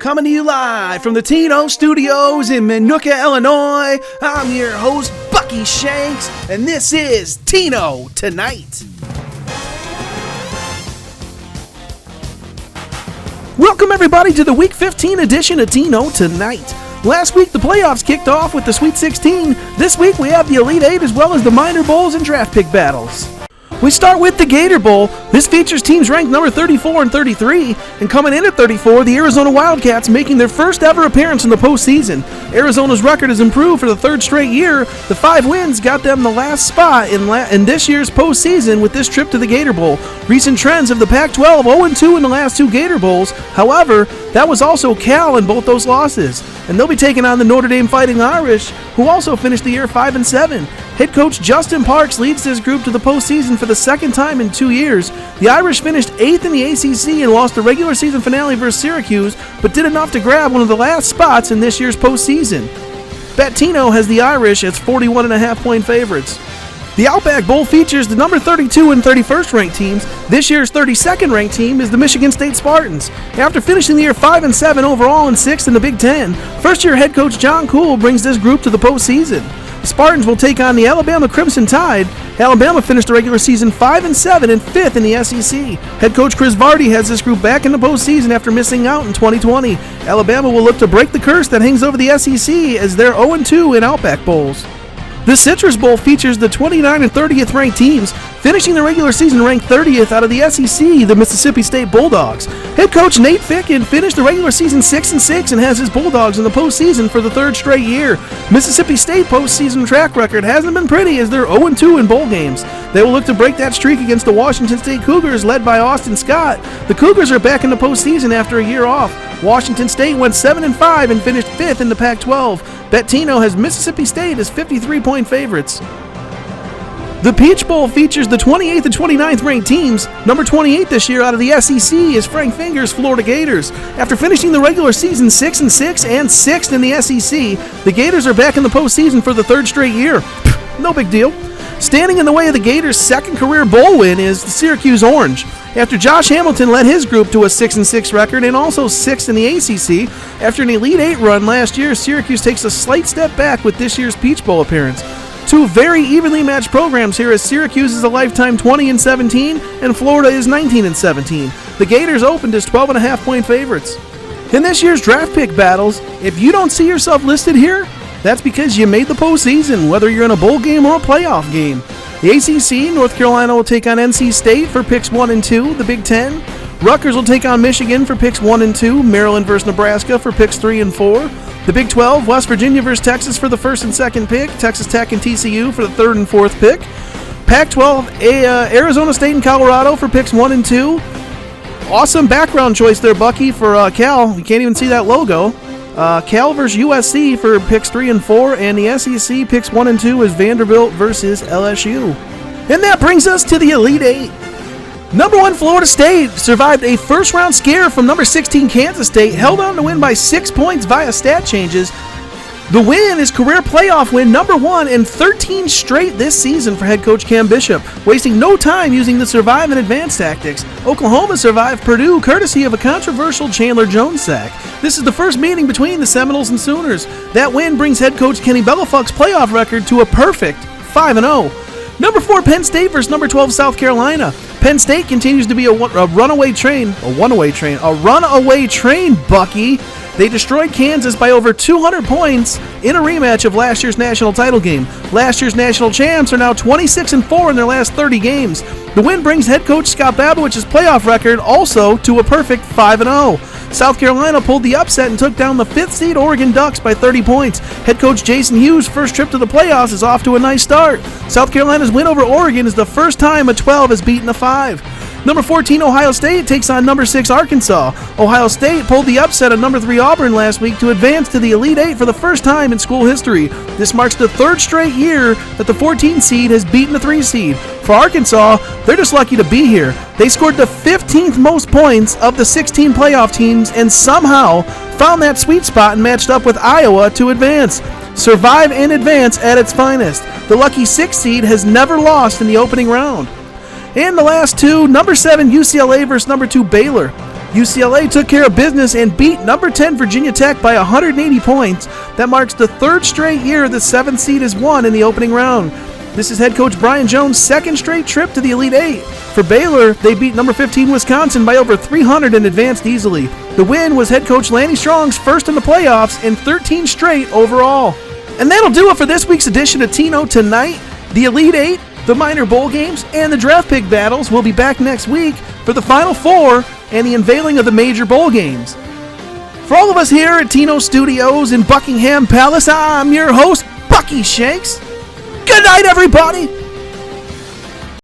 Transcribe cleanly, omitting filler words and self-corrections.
Coming to you live from the Tino Studios in Minooka, Illinois. I'm your host, Bucky Shanks, and this is Tino Tonight. Welcome everybody to the Week 15 edition of Tino Tonight. Last week the playoffs kicked off with the Sweet 16. This week we have the Elite 8 as well as the minor bowls and draft pick battles. We start with the Gator Bowl. This features teams ranked number 34 and 33, and coming in at 34, the Arizona Wildcats making their first ever appearance in the postseason. Arizona's record has improved for the third straight year. The 5 wins got them the last spot in this year's postseason with this trip to the Gator Bowl. Recent trends of the Pac-12, 0-2 in the last 2 Gator Bowls. However, that was also Cal in both those losses, and they'll be taking on the Notre Dame Fighting Irish, who also finished the year 5-7. Head coach Justin Parks leads this group to the postseason for the second time in 2 years. The Irish finished 8th in the ACC and lost the regular season finale versus Syracuse, but did enough to grab one of the last spots in this year's postseason. Bet Tino has the Irish as 41.5-point favorites. The Outback Bowl features the number 32 and 31st ranked teams. This year's 32nd ranked team is the Michigan State Spartans. After finishing the year 5-7 overall and 6th in the Big Ten, first-year head coach John Cool brings this group to the postseason. The Spartans will take on the Alabama Crimson Tide. Alabama finished the regular season 5-7 and 5th in the SEC. Head coach Chris Vardy has this group back in the postseason after missing out in 2020. Alabama will look to break the curse that hangs over the SEC as they're 0-2 in Outback Bowls. The Citrus Bowl features the 29th and 30th ranked teams. Finishing the regular season ranked 30th out of the SEC, the Mississippi State Bulldogs. Head coach Nate Ficken finished the regular season 6-6 and has his Bulldogs in the postseason for the third straight year. Mississippi State postseason track record hasn't been pretty as they're 0-2 in bowl games. They will look to break that streak against the Washington State Cougars led by Austin Scott. The Cougars are back in the postseason after a year off. Washington State went 7-5 and finished 5th in the Pac-12. Bet Tino has Mississippi State as 53-point favorites. The Peach Bowl features the 28th and 29th ranked teams. Number 28 this year out of the SEC is Frank Finger's Florida Gators. After finishing the regular season 6-6 and 6th in the SEC, the Gators are back in the postseason for the third straight year. No big deal. Standing in the way of the Gators' second career bowl win is the Syracuse Orange. After Josh Hamilton led his group to a 6-6 record and also 6th in the ACC, after an Elite 8 run last year, Syracuse takes a slight step back with this year's Peach Bowl appearance. Two very evenly matched programs here as Syracuse is a lifetime 20-17 and Florida is 19-17. The Gators opened as 12.5-point favorites. In this year's draft pick battles, if you don't see yourself listed here, that's because you made the postseason, whether you're in a bowl game or a playoff game. The ACC, North Carolina will take on NC State for picks 1 and 2. The Big Ten, Rutgers will take on Michigan for picks 1 and 2. Maryland versus Nebraska for picks 3 and 4. The Big 12, West Virginia versus Texas for the first and second pick. Texas Tech and TCU for the third and fourth pick. Pac-12, Arizona State and Colorado for picks 1 and 2. Awesome background choice there, Bucky, for Cal. You can't even see that logo. Cal versus USC for picks 3 and 4, and the SEC picks 1 and 2 is Vanderbilt versus LSU. And that brings us to the Elite 8. Number 1 Florida State survived a first-round scare from number 16 Kansas State, held on to win by 6 points via stat changes. The win is career playoff win number 1 and 13 straight this season for head coach Cam Bishop, wasting no time using the survive and advance tactics. Oklahoma survived Purdue courtesy of a controversial Chandler Jones sack. This is the first meeting between the Seminoles and Sooners. That win brings head coach Kenny Bellafuck's playoff record to a perfect 5-0. Number 4 Penn State versus number 12 South Carolina. Penn State continues to be a runaway train, Bucky. They destroyed Kansas by over 200 points in a rematch of last year's national title game. Last year's national champs are now 26-4 in their last 30 games. The win brings head coach Scott Babowich's playoff record also to a perfect 5-0. South Carolina pulled the upset and took down the 5th seed Oregon Ducks by 30 points. Head coach Jason Hughes' first trip to the playoffs is off to a nice start. South Carolina's win over Oregon is the first time a 12 has beaten a 5. Number 14 Ohio State takes on number 6 Arkansas. Ohio State pulled the upset of number 3 Auburn last week to advance to the Elite 8 for the first time in school history. This marks the third straight year that the 14 seed has beaten the 3 seed. For Arkansas, they're just lucky to be here. They scored the 15th most points of the 16 playoff teams and somehow found that sweet spot and matched up with Iowa to advance. Survive and advance at its finest. The lucky 6 seed has never lost in the opening round. And the last two, number 7 UCLA versus number 2 Baylor. UCLA took care of business and beat number 10 Virginia Tech by 180 points. That marks the third straight year the 7th seed has won in the opening round. This is head coach Brian Jones' second straight trip to the Elite Eight. For Baylor, they beat number 15 Wisconsin by over 300 and advanced easily. The win was head coach Lanny Strong's first in the playoffs and 13 straight overall. And that'll do it for this week's edition of Tino Tonight. The Elite Eight, the minor bowl games, and the draft pick battles will be back next week for the Final Four and the unveiling of the major bowl games. For all of us here at Tino Studios in Buckingham Palace, I'm your host, Bucky Shanks. Good night, everybody!